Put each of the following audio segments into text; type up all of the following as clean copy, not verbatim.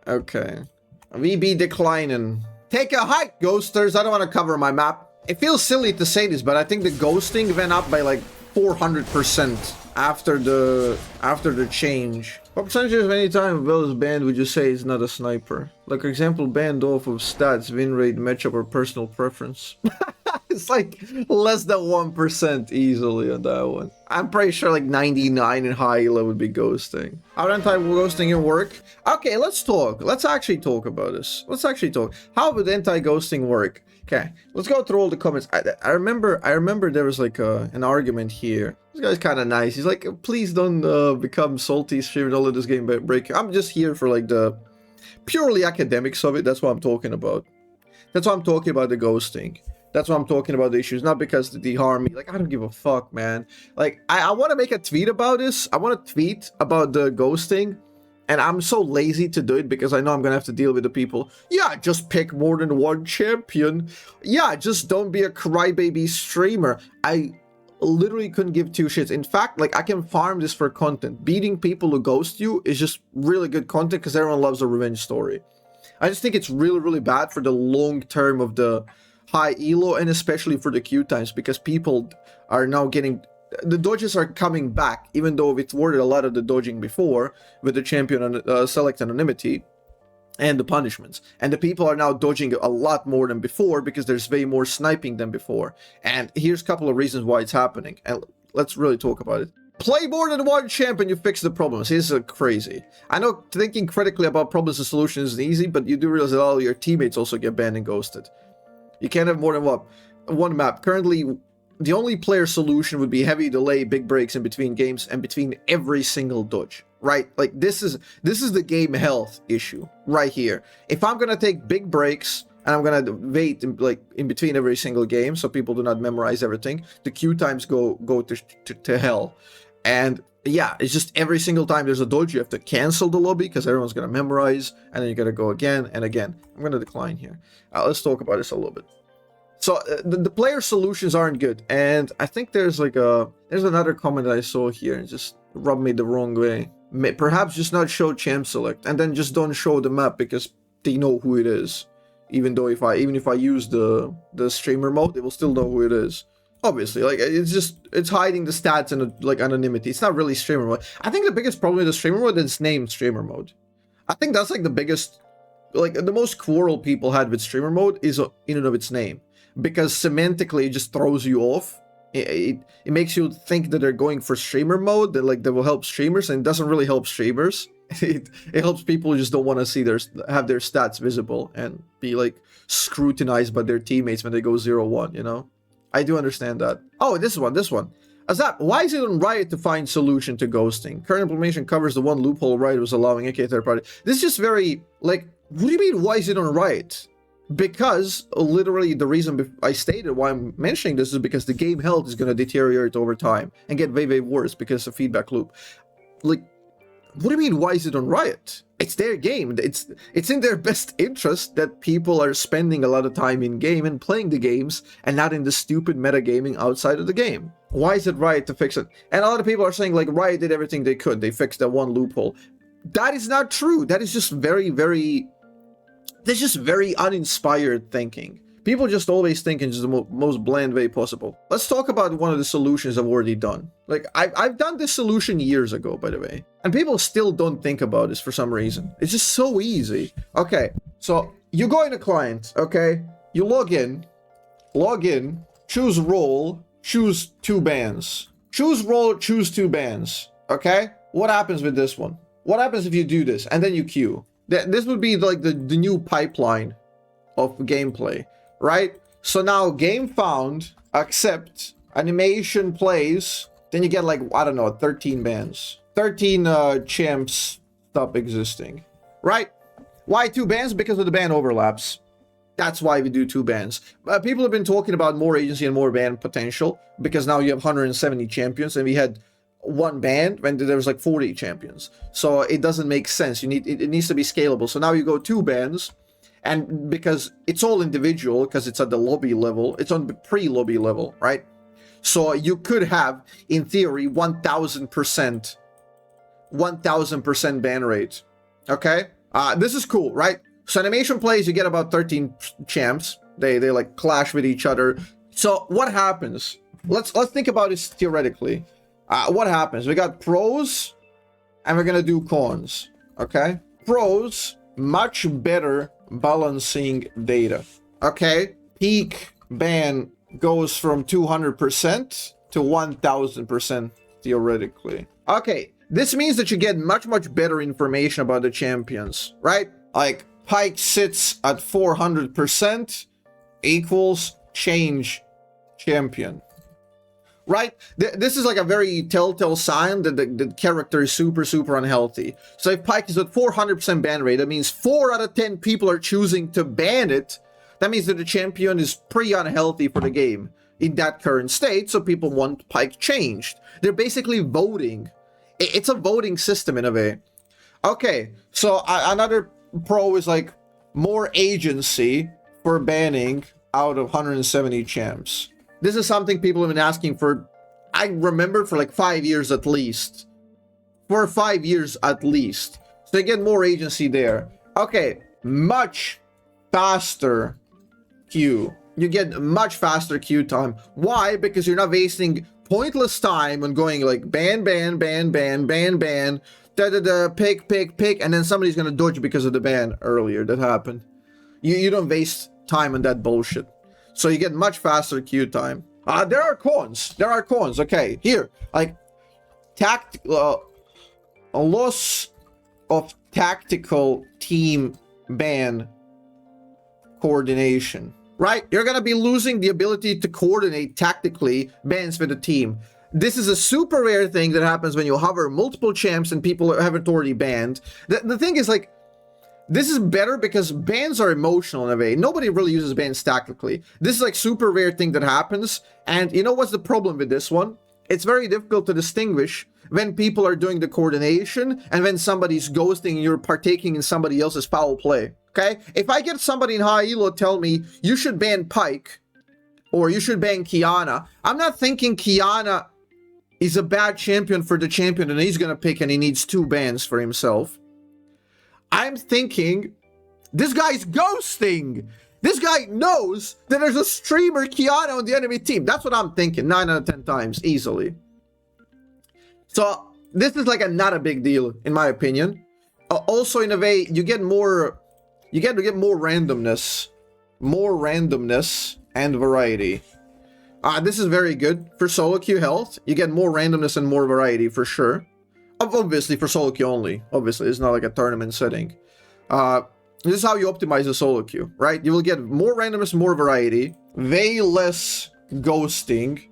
Okay. VB declining. Take a hike, ghosters. I don't want to cover my map. It feels silly to say this, but I think the ghosting went up by like 400% after the change. What percentage of any time Vel is banned would you say is not a sniper? Like, for example, banned off of stats, win rate, matchup, or personal preference. It's like less than 1% easily on that one. I'm pretty sure like 99 in high elo would be ghosting. How would anti-ghosting work? Okay, let's talk. Let's actually talk about this. Let's actually talk. How would anti-ghosting work? Okay, let's go through all the comments. I remember there was like an argument here. This guy's kind of nice. He's like, please don't become salty streaming all of this game break. I'm just here for like the purely academics of it. That's what I'm talking about. That's why I'm talking about the ghosting. That's why I'm talking about the issues, not because they harm me. Like, I don't give a fuck, man. Like, I want to make a tweet about this. I want to tweet about the ghosting. And I'm so lazy to do it because I know I'm going to have to deal with the people. Yeah, just pick more than one champion. Yeah, just don't be a crybaby streamer. I literally couldn't give two shits. In fact, like, I can farm this for content. Beating people who ghost you is just really good content because everyone loves a revenge story. I just think it's really, really bad for the long term of the high elo and especially for the queue times because people are now getting... The dodges are coming back, even though it's worded a lot of the dodging before with the champion select anonymity and the punishments. And the people are now dodging a lot more than before because there's way more sniping than before. And here's a couple of reasons why it's happening. And let's really talk about it. Play more than one champion, you fix the problems. This is crazy. I know thinking critically about problems and solutions is easy, but you do realize that all your teammates also get banned and ghosted. You can't have more than one map. Currently, the only player solution would be heavy delay, big breaks in between games and between every single dodge, right? Like this is the game health issue right here. If I'm gonna take big breaks and I'm gonna wait in between every single game so people do not memorize everything, the queue times go to hell. And yeah, it's just every single time there's a dodge, you have to cancel the lobby because everyone's gonna memorize, and then you gotta go again and again. I'm gonna decline here. Let's talk about this a little bit. So the player solutions aren't good, and I think there's like there's another comment that I saw here and just rubbed me the wrong way. Perhaps just not show champ select, and then just don't show the map because they know who it is. Even if I use the streamer mode, they will still know who it is. Obviously, like it's hiding the stats and like anonymity. It's not really streamer mode. I think the biggest problem with the streamer mode is named streamer mode. I think that's like the biggest, like the most quarrel people had with streamer mode is in and of its name. Because semantically it just throws you off. It makes you think that they're going for streamer mode, that like that will help streamers, and it doesn't really help streamers. It helps people who just don't want to see have their stats visible and be like scrutinized by their teammates when they go 0-1, you know? I do understand that. Oh, this one. Azzapp, why is it on Riot to find solution to ghosting? Current implementation covers the one loophole Riot was allowing AK third party. This is just very like, what do you mean why is it on Riot? Because literally the reason I stated why I'm mentioning this is because the game health is going to deteriorate over time and get way, way worse because of feedback loop. Like, what do you mean, why is it on Riot? It's their game. It's in their best interest that people are spending a lot of time in game and playing the games and not in the stupid metagaming outside of the game. Why is it Riot to fix it? And a lot of people are saying like Riot did everything they could. They fixed that one loophole. That is not true. That is just very, very... That's just very uninspired thinking. People just always think in just the most bland way possible. Let's talk about one of the solutions I've already done. Like, I've done this solution years ago, by the way. And people still don't think about this for some reason. It's just so easy. Okay, so you go in a client, okay? You log in, choose role, choose 2 bans. Choose role, choose 2 bans, okay? What happens with this one? What happens if you do this and then you queue? This would be like the new pipeline of gameplay, right? So now game found, accept, animation plays, then you get like, I don't know, 13 bans. 13 champs stop existing, right? Why 2 bans? Because of the ban overlaps. That's why we do 2 bans. People have been talking about more agency and more ban potential because now you have 170 champions and we had 1 ban when there was like 40 champions, so it doesn't make sense. It needs to be scalable. So now you go 2 bans, and because it's all individual, because it's at the lobby level, it's on the pre-lobby level, right? So you could have, in theory, 1000% ban rate. Okay, This is cool, right? So animation plays, you get about 13 champs. They like clash with each other. So what happens? Let's think about this theoretically. What happens? We got pros, and we're gonna do cons. Okay, pros, much better balancing data. Okay, peak ban goes from 200% to 1000% theoretically. Okay, this means that you get much better information about the champions, right? Like Pyke sits at 400% equals change champion. Right? This is like a very telltale sign that the character is super unhealthy. So if Pyke is at 400% ban rate, that means 4 out of 10 people are choosing to ban it. That means that the champion is pretty unhealthy for the game in that current state, so people want Pyke changed. They're basically voting. It's a voting system in a way. Okay, so another pro is like more agency for banning out of 170 champs. This is something people have been asking for, I remember, for like 5 years at least. For 5 years at least. So they get more agency there. Okay, much faster queue. You get much faster queue time. Why? Because you're not wasting pointless time on going like ban, pick, and then somebody's gonna dodge because of the ban earlier that happened. You don't waste time on that bullshit. So you get much faster queue time. There are cons. Okay, here, like a loss of tactical team ban coordination. Right? You're gonna be losing the ability to coordinate tactically bans with the team. This is a super rare thing that happens when you hover multiple champs and people haven't already banned. The thing is, like, this is better because bans are emotional in a way. Nobody really uses bans tactically. This is like super rare thing that happens. And you know what's the problem with this one? It's very difficult to distinguish when people are doing the coordination and when somebody's ghosting and you're partaking in somebody else's foul play. Okay? If I get somebody in high elo tell me, you should ban Pyke, or you should ban Qiyana, I'm not thinking Qiyana is a bad champion for the champion and he's gonna pick and he needs 2 bans for himself. I'm thinking, this guy's ghosting! This guy knows that there's a streamer Qiyana on the enemy team. That's what I'm thinking, 9 out of 10 times, easily. So, this is like not a big deal, in my opinion. Also, in a way, you get more... You get to get more randomness and variety. This is very good for solo queue health. You get more randomness and more variety for sure. Obviously for solo queue only. Obviously, it's not like a tournament setting. This is how you optimize the solo queue, right? You will get more randomness, more variety, way less ghosting,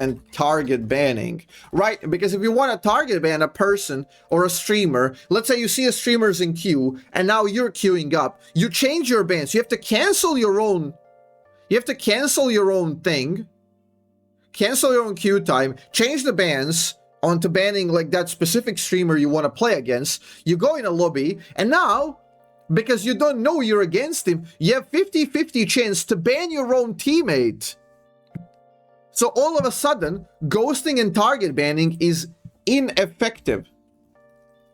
and target banning, right? Because if you want to target ban a person or a streamer, let's say you see a streamer's in queue and now you're queuing up, you change your bans. You have to cancel your own thing, cancel your own queue time, change the bans onto banning like that specific streamer you want to play against. You go in a lobby and now, because you don't know you're against him, you have 50-50 chance to ban your own teammate. So all of a sudden, ghosting and target banning is ineffective.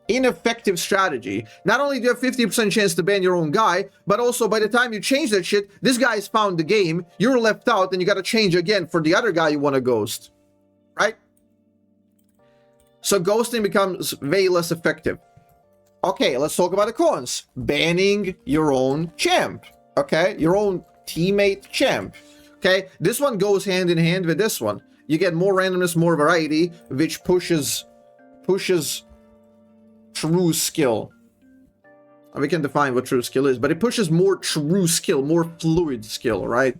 Ineffective strategy. Not only do you have 50% chance to ban your own guy, but also by the time you change that shit, this guy's found the game, you're left out, and you gotta change again for the other guy you want to ghost. Right? So ghosting becomes way less effective. Okay, let's talk about the cons. Banning your own champ. Okay? Your own teammate champ. Okay, this one goes hand in hand with this one. You get more randomness, more variety, which pushes true skill. We can define what true skill is, but it pushes more true skill, more fluid skill, right?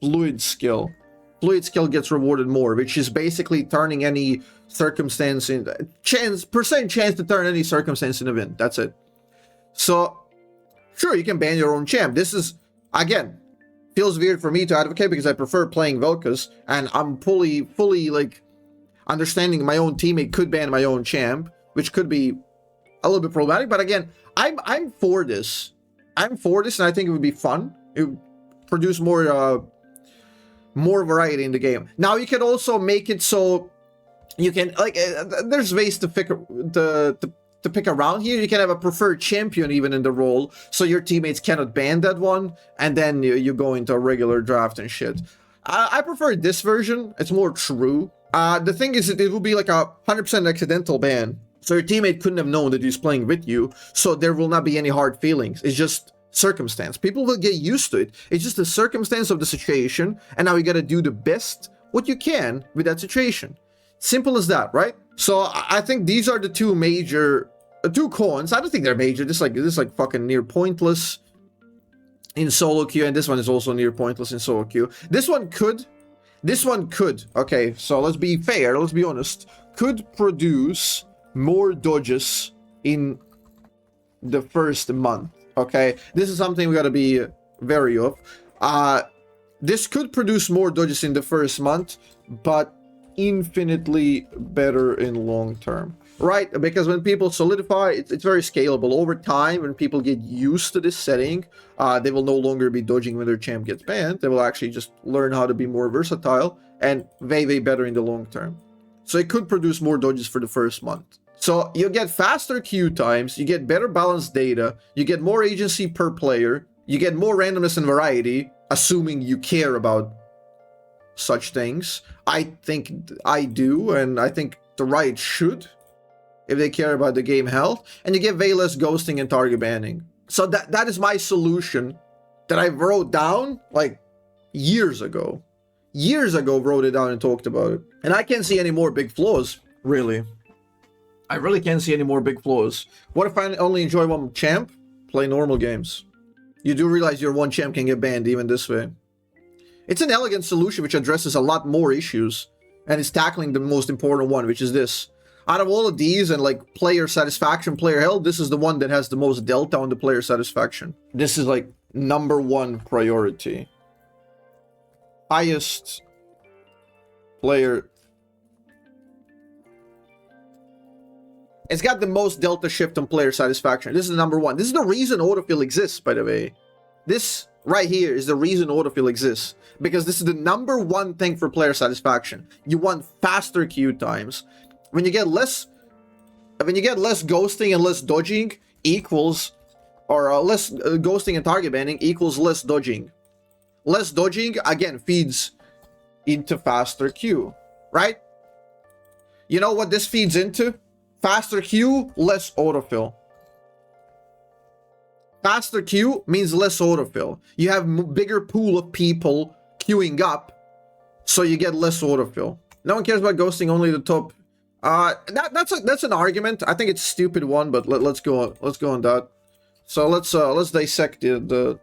Fluid skill. Fluid skill gets rewarded more, which is basically turning any circumstance in percent chance to turn any circumstance in a win. That's it. So, sure, you can ban your own champ. This is, again, feels weird for me to advocate because I prefer playing VelKoz, and I'm fully like understanding my own teammate could ban my own champ, which could be a little bit problematic. But again, I'm for this. I'm for this, and I think it would be fun. It would produce more variety in the game. Now you can also make it so you can like there's ways to to pick around here. You can have a preferred champion even in the role, so your teammates cannot ban that one, and then you go into a regular draft and shit. I prefer this version. It's more true. The thing is, it will be like a 100% accidental ban, so your teammate couldn't have known that he's playing with you, so there will not be any hard feelings. It's just circumstance. People will get used to it. It's just the circumstance of the situation, and now you gotta do the best what you can with that situation. Simple as that, right? So I think these are the two major, two cons. I don't think they're major. This is like fucking near pointless in solo queue, and this one is also near pointless in solo queue. This one could, okay, so let's be fair, let's be honest, could produce more dodges in the first month, okay? This is something we gotta be wary of. This could produce more dodges in the first month, but infinitely better in long term, right? Because when people solidify, it's very scalable over time. When people get used to this setting, they will no longer be dodging when their champ gets banned. They will actually just learn how to be more versatile and way better in the long term. So it could produce more dodges for the first month. So you get faster queue times, you get better balanced data, you get more agency per player, you get more randomness and variety, assuming you care about such things. I think I do, and I think the Riot should, if they care about the game health. And you get way less ghosting and target banning. So that is my solution that I wrote down like years ago. Wrote it down and talked about it. And I can't see any more big flaws, really. I really can't see any more big flaws. What if I only enjoy one champ? Play normal games. You do realize your one champ can get banned even this way. It's an elegant solution which addresses a lot more issues, and is tackling the most important one, which is this. Out of all of these and like player satisfaction, player health, this is the one that has the most delta on the player satisfaction. This is like #1 priority. Highest player. It's got the most delta shift on player satisfaction. This is #1. This is the reason Autofill exists, by the way. This right here is the reason Autofill exists. Because this is the #1 thing for player satisfaction. You want faster queue times. When you get less ghosting and less dodging equals, or less ghosting and target banning equals less dodging. Less dodging, again, feeds into faster queue, right? You know what this feeds into? Faster queue, less autofill. Faster queue means less autofill. You have bigger pool of people queuing up, so you get less autofill. No one cares about ghosting, only the top. That's an argument. I think it's a stupid one, but let's go on that. So let's dissect the.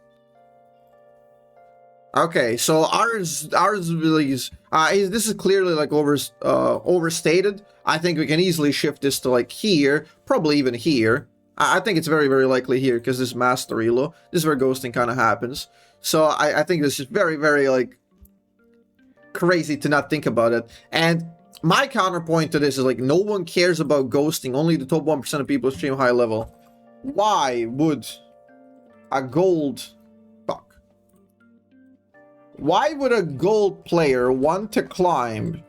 Okay, so ours really is this is clearly like overstated. I think we can easily shift this to like here, probably even here. I think it's very likely here because this master elo. This is where ghosting kind of happens. So I think this is very like crazy to not think about it. And my counterpoint to this is like no one cares about ghosting. Only the top 1% of people stream high level. Why would a gold Why would a gold player want to climb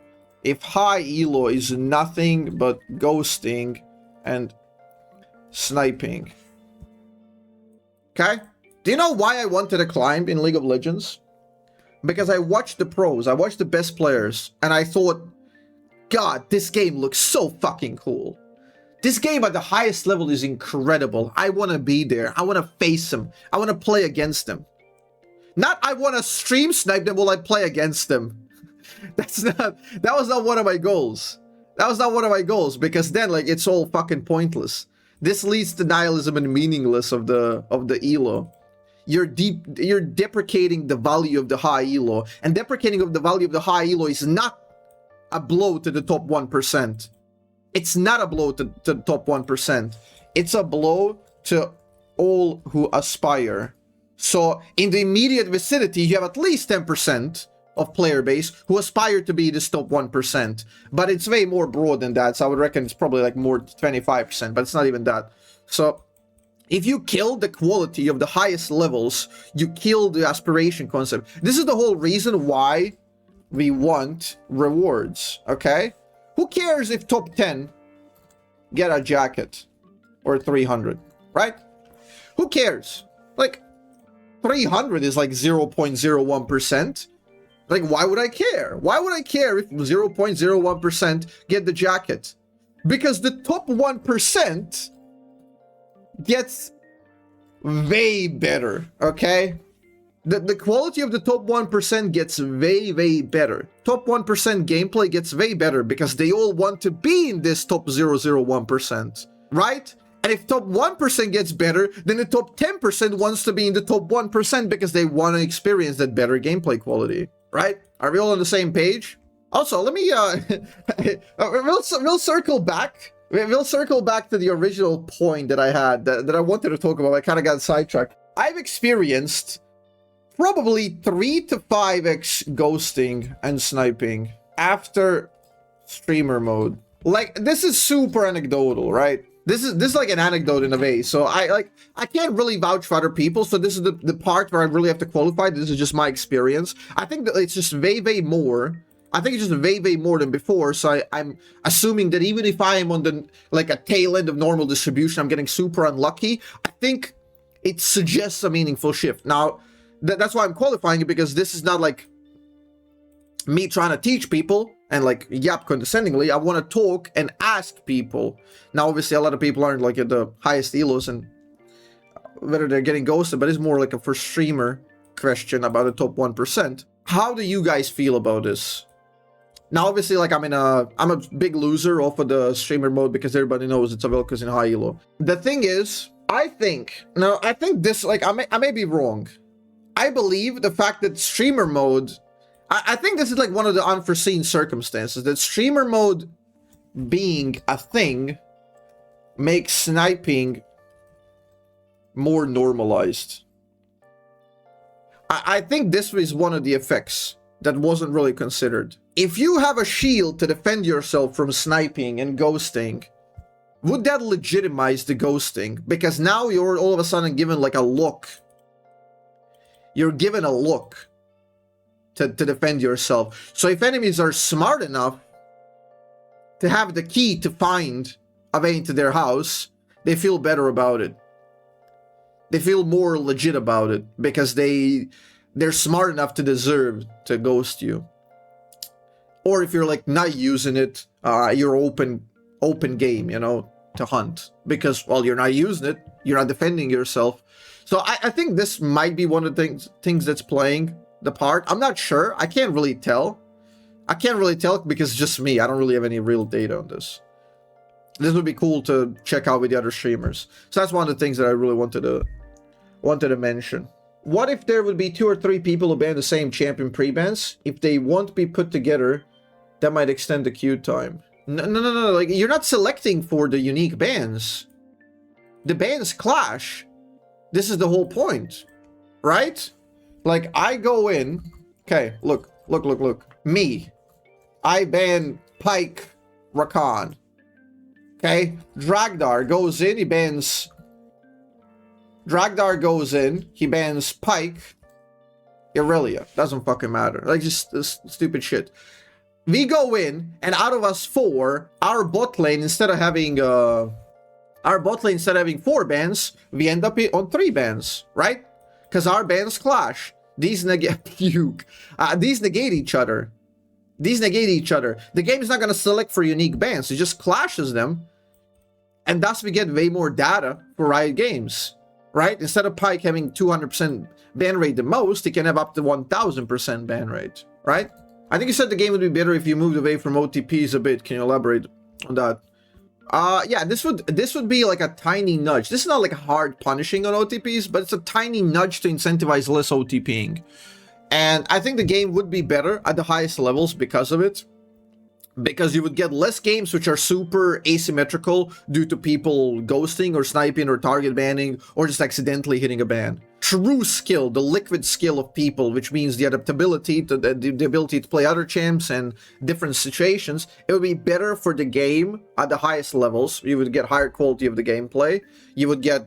if high elo is nothing but ghosting and sniping? Okay? Do you know why I wanted to climb in League of Legends? Because I watched the pros, I watched the best players, and I thought, God, this game looks so fucking cool. This game at the highest level is incredible. I want to be there. I want to face them. I want to play against them. Not I want to stream snipe them while I play against them. That was not one of my goals. That was not one of my goals, because then like it's all fucking pointless. This leads to nihilism and meaningless of the elo. You're deprecating the value of the high elo, and deprecating of the value of the high elo is not a blow to the top 1%. It's not a blow to the top 1%. It's a blow to all who aspire. So in the immediate vicinity, you have at least 10% of player base who aspire to be this top 1%. But it's way more broad than that. So I would reckon it's probably like more 25%, but it's not even that. So if you kill the quality of the highest levels, you kill the aspiration concept. This is the whole reason why we want rewards, okay? Who cares if top 10 get a jacket? or 300, right? Who cares? Like, 300 is like 0.01%. Like, why would I care? Why would I care if 0.01% get the jacket? Because the top 1% gets way better, okay? The quality of the top 1% gets way better. Top 1% gameplay gets way better because they all want to be in this top 0.01%, right? And if top 1% gets better, then the top 10% wants to be in the top 1% because they want to experience that better gameplay quality, right? Are we all on the same page? Also, let me, we'll circle back. We'll circle back to the original point that I had, that I wanted to talk about. I kind of got sidetracked. I've experienced probably 3 to 5x ghosting and sniping after streamer mode. Like, this is super anecdotal, right? This is like an anecdote in a way. So I can't really vouch for other people. So this is the part where I really have to qualify. This is just my experience. I think that it's just way more. I think it's just way more than before. So I'm assuming that even if I am on the like a tail end of normal distribution, I'm getting super unlucky. I think it suggests a meaningful shift. Now, that's why I'm qualifying it, because this is not like me trying to teach people and like yap condescendingly. I want to talk and ask people. Now, obviously, a lot of people aren't like at the highest elos and whether they're getting ghosted, but it's more like a for streamer question about the top 1%. How do you guys feel about this? Now, obviously, like I'm a big loser off of the streamer mode because everybody knows it's a VelKoz in high elo. The thing is, I think this, like, I may be wrong. I believe the fact that streamer mode, I think this is like one of the unforeseen circumstances, that streamer mode being a thing makes sniping more normalized. I think this is one of the effects that wasn't really considered. If you have a shield to defend yourself from sniping and ghosting, would that legitimize the ghosting? Because now you're all of a sudden given like a look. You're given a look to defend yourself. So if enemies are smart enough to have the key to find a way into their house, they feel better about it. They feel more legit about it because they're smart enough to deserve to ghost you. Or if you're like not using it, you're open game, you know, to hunt, because, well, you're not using it, you're not defending yourself. So I think this might be one of the things that's playing the part. I'm not sure. I can't really tell. I can't really tell because it's just me. I don't really have any real data on this. This would be cool to check out with the other streamers. So that's one of the things that I really wanted to mention. What if there would be 2 or 3 people who ban the same champion pre-bans? If they won't be put together, that might extend the queue time. No. Like, you're not selecting for the unique bans. The bans clash. This is the whole point, right? Like, I go in. Okay, look. Me. I ban Pike Rakan. Okay, Dragdar goes in, he bans... Dragdar goes in, he bans Pike, Irelia. Doesn't fucking matter. Like, just this stupid shit. We go in, and out of us 4, our bot lane, instead of having 4 bans, we end up on 3 bans, right? Because our bans clash. These negate each other. The game is not going to select for unique bans. It just clashes them. And thus we get way more data for Riot Games, right? Instead of Pike having 200% ban rate the most, he can have up to 1000% ban rate, right? I think you said the game would be better if you moved away from OTPs a bit. Can you elaborate on that? Yeah, this would be like a tiny nudge. This is not like hard punishing on OTPs, but it's a tiny nudge to incentivize less OTPing. And I think the game would be better at the highest levels because of it. Because you would get less games which are super asymmetrical due to people ghosting or sniping or target banning or just accidentally hitting a ban. True skill, the liquid skill of people, which means the adaptability, the ability to play other champs and different situations, it would be better for the game at the highest levels. You would get higher quality of the gameplay. You would get,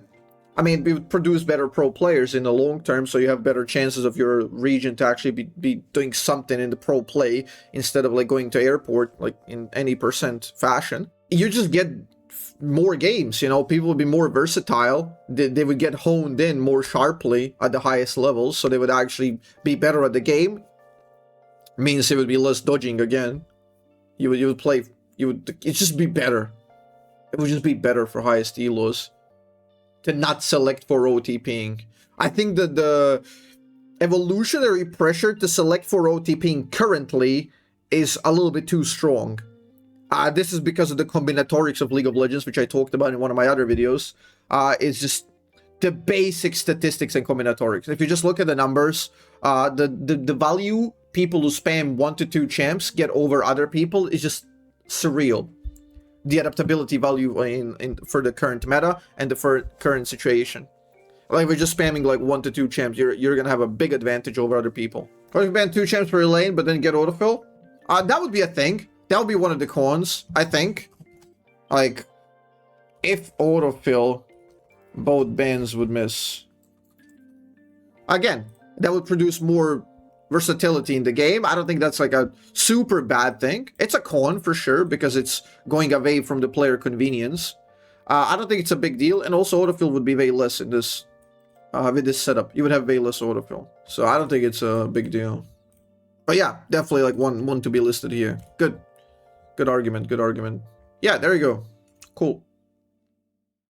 I mean, we would produce better pro players in the long term, so you have better chances of your region to actually be doing something in the pro play instead of like going to airport like in any % fashion. You just get more games, you know, people would be more versatile. They would get honed in more sharply at the highest levels, so they would actually be better at the game. Means it would be less dodging again. It'd just be better. It would just be better for highest elos to not select for OTPing. I think that the evolutionary pressure to select for OTPing currently is a little bit too strong. This is because of the combinatorics of League of Legends, which I talked about in one of my other videos. It's just the basic statistics and combinatorics. If you just look at the numbers, the value people who spam 1 to 2 champs get over other people is just surreal. The adaptability value for the current meta and the current situation. Like, if you're just spamming like 1 to 2 champs, you're gonna have a big advantage over other people. Or if you ban 2 champs per your lane, but then get autofill, that would be a thing. That would be one of the cons, I think. Like, if autofill, both bans would miss. Again, that would produce more versatility in the game. I don't think that's like a super bad thing. It's a con for sure, because it's going away from the player convenience. I don't think it's a big deal, and also autofill would be way less in this with this setup. You would have way less autofill, so I don't think it's a big deal. But yeah, definitely like one to be listed here. Good argument. Yeah, there you go. Cool.